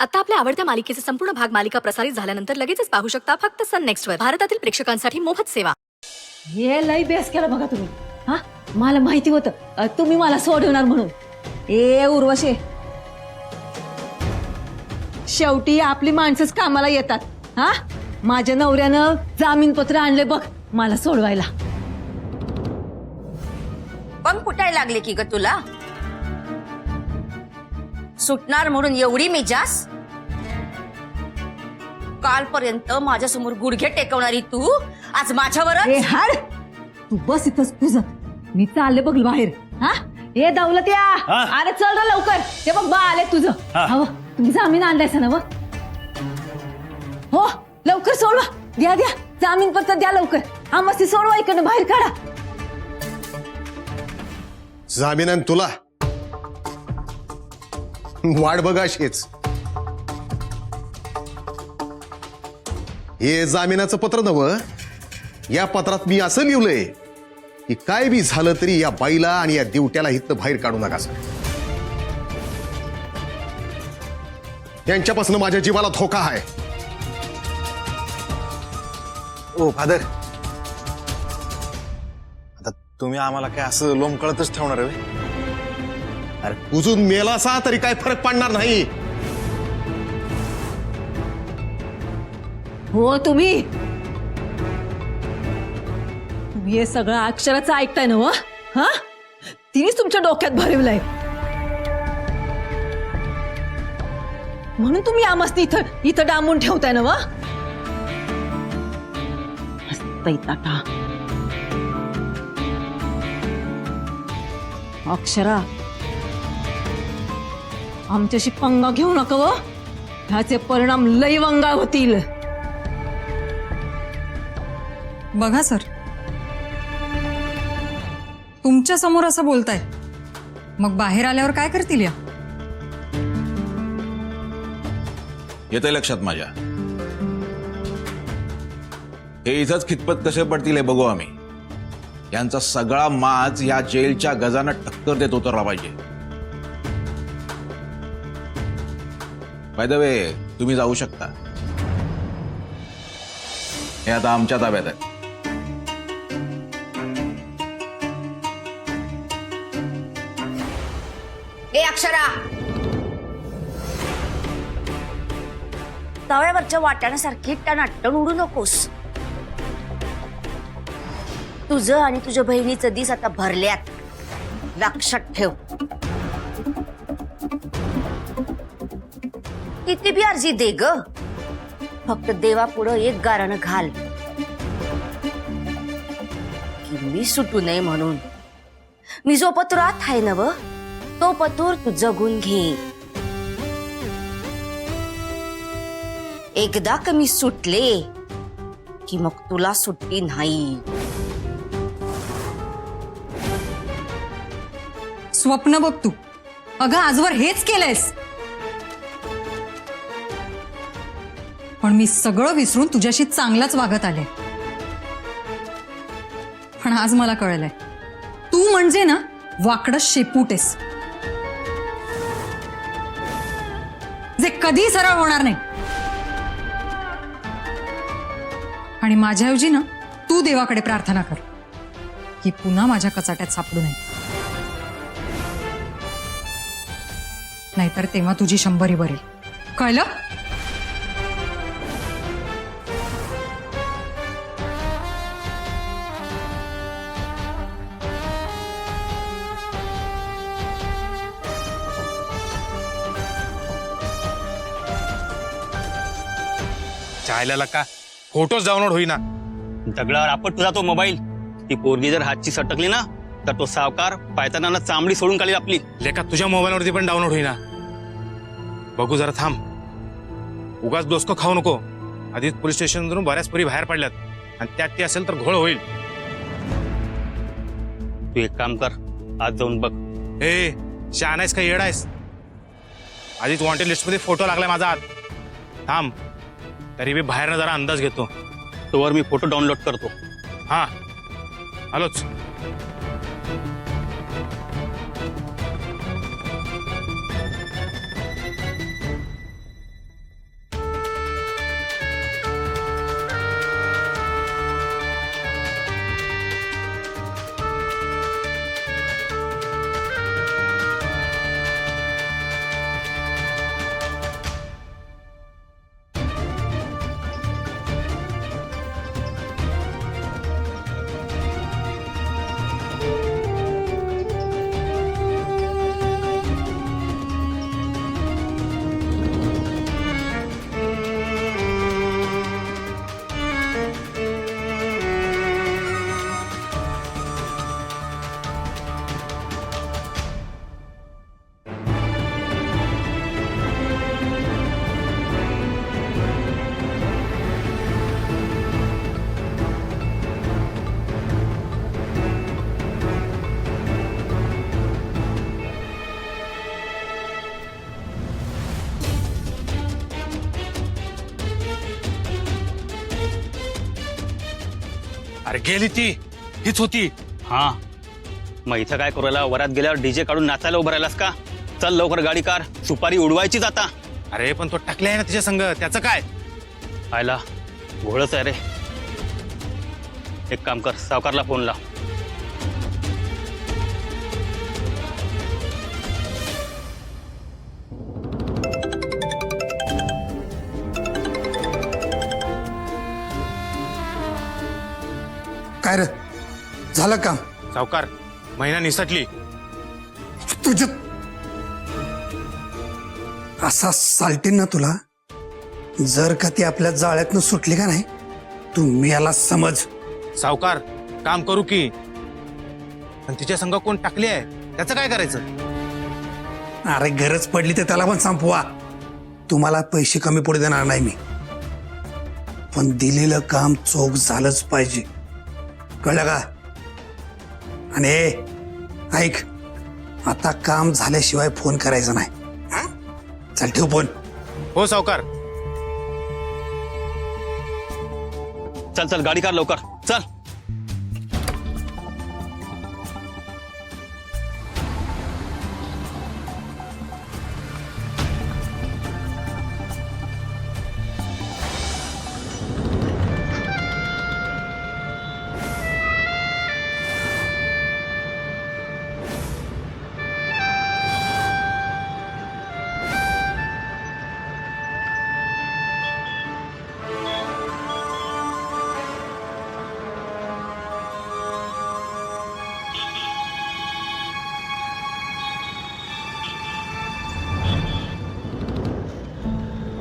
आता आपल्या आवडत्या मालिकेचे संपूर्ण भाग मालिका प्रसारित झाल्यानंतर लगेचच पाहू शकता फक्त सन नेक्स्ट वर. भारतातील प्रेक्षकांसाठी मोफत सेवा. हे लई बेस केला बघा तुम्ही. हा, मला माहिती होतं तुम्ही मला सोडवणार म्हणून. ए उर्वशी, शेवटी आपली माणसंच कामाला येतात. हा, माझ्या नवऱ्यानं जामीनपत्र आणले बघ मला सोडवायला. पण फुटायला लागले की ग तुला? सुटणार म्हणून एवढी मिजास? कालपर्यंत माझ्यासमोर गुडघे टेकवणारी तू आज माझ्यावर. ए हाड, तू बस इथंच तुझं. मी चालले बघ बाहेर. हा, ए दौलत या. अरे चल रे लवकर. ते बघ बा आले तुझं. हो, तुम्ही जामीन आणलायसा ना? हो, लवकर सोडवा. द्या द्या जामीनपत्र द्या लवकर. हा मस्ती सोडवा, इकडनं बाहेर काढा. जामीन तुला वाट बघा अशीच. हे जामिनाचं पत्र नव. या पत्रात मी असं लिहिलंय की काय बी झालं तरी या बाईला आणि या दिवट्याला इथं बाहेर काढू नका सर. यांच्यापासून माझ्या जीवाला धोका आहे. ओ फादर, आता तुम्ही आम्हाला काय असं लोंबकळतच ठेवणार आहे? अरे उजून मेलासा तरी काय फरक पडणार नाही. हो, तुम्ही हे सगळं अक्षराचं ऐकताय ना? व हा, तिनेच तुमच्या डोक्यात भरवलंय म्हणून तुम्ही आमस्ती इथं इथं डांबून ठेवताय ना? व अक्षरा, आमच्याशी पंगा घेऊ नका व. ह्याचे परिणाम लई वंगा होतील. बघा सर, तुमच्या समोर असं बोलताय, मग बाहेर आल्यावर काय करतील या? येतंय लक्षात माझ्या. हे इथंच खितपत कसे पडतील हे बघू आम्ही. यांचा सगळा माज या जेलच्या गजानं टक्कर देत उतरला पाहिजे. बाय द वे, तुम्ही जाऊ शकता. हे आता आमच्या ताब्यात आहे. ए अक्षरा, तव्यावरच्या वाटाण्यासारखी टनाटण उडू नकोस. तुझं आणि तुझ्या बहिणीचं दिस आता भरल्यात, लक्षात ठेव. किती बी अर्जी दे ग, फक्त देवापुढं एक गारानं घाल की मी सुटू नये म्हणून. मी जो पत्रात आहे नव, तो पतूर तू जगून घे. एकदा कमी सुटले की मग तुला सुट्टी नाही. स्वप्न बघ तू. अगं आजवर हेच केलंयस, पण मी सगळं विसरून तुझ्याशी चांगलंच वागत आले. पण आज मला कळलंय, तू म्हणजे ना वाकडं शेपूटेस, जे कधी सरळ होणार नाही. आणि माझ्याऐवजी ना तू देवाकडे प्रार्थना कर की पुन्हा माझ्या कचाट्यात सापडू नये. नाहीतर तेव्हा तुझी 100 भरेल. कळलं? चायला का फोटोच डाउनलोड होईना. दगडावर आपट तुझा तो मोबाईल. ती पोरगी जर हातची सटकली ना तर तो सावकार पायताना चांबडी सोडून काढली आपली. लेका तुझ्या मोबाईलवरती पण डाउनलोड होईना. बघू जरा थांब. उगाच डोसको खाऊ नको. आधीच पोलीस स्टेशनवरून बऱ्याच पोरी बाहेर पडल्यात आणि त्यात ती असेल तर घोळ होईल. तू एक काम कर, आज जाऊन बघ. ए शहाणा आहेस का येडा आहेस? आधीच वॉन्टेड लिस्ट मध्ये फोटो लागलाय माझा हात. थांब, तरी मी बाहेरनं जरा अंदाज घेतो. तोवर मी फोटो डाउनलोड करतो. हा आलोच. अरे गेली ती, हीच होती. हा मग इथं काय करायला? वरात गेल्यावर डीजे काढून नाचायला उभं राहिलास का? चल लवकर गाडी कार, सुपारी उडवायचीच आता. अरे पण तो टाकले आहे ना तिच्या संग, त्याचं काय? आयला घोळच आहे रे. एक काम कर, सावकारला फोन लाव. काय रे झालं काम? सावकार, महिना निसटली. तुझ असा सालटीन ना तुला, जर का ती आपल्या जाळ्यातनं सुटली का नाही, तू मी याला समज. सावकार, काम करू की, पण तिच्या संग कोण टाकली आहे त्याचं काय करायचं? अरे गरज पडली तर त्याला पण संपवा. तुम्हाला पैसे कमी पडू देणार नाही मी, पण दिलेलं काम चोख झालंच पाहिजे, कळलं का? आणि ऐक, आता काम झाल्याशिवाय फोन करायचा नाही. हं? चल ठेव फोन. हो सावकार. चल चल गाडी कार लवकर, चल.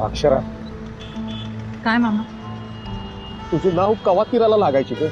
अक्षरा, काय मामा? तुझे नाव कवा तीराला लागायची ग?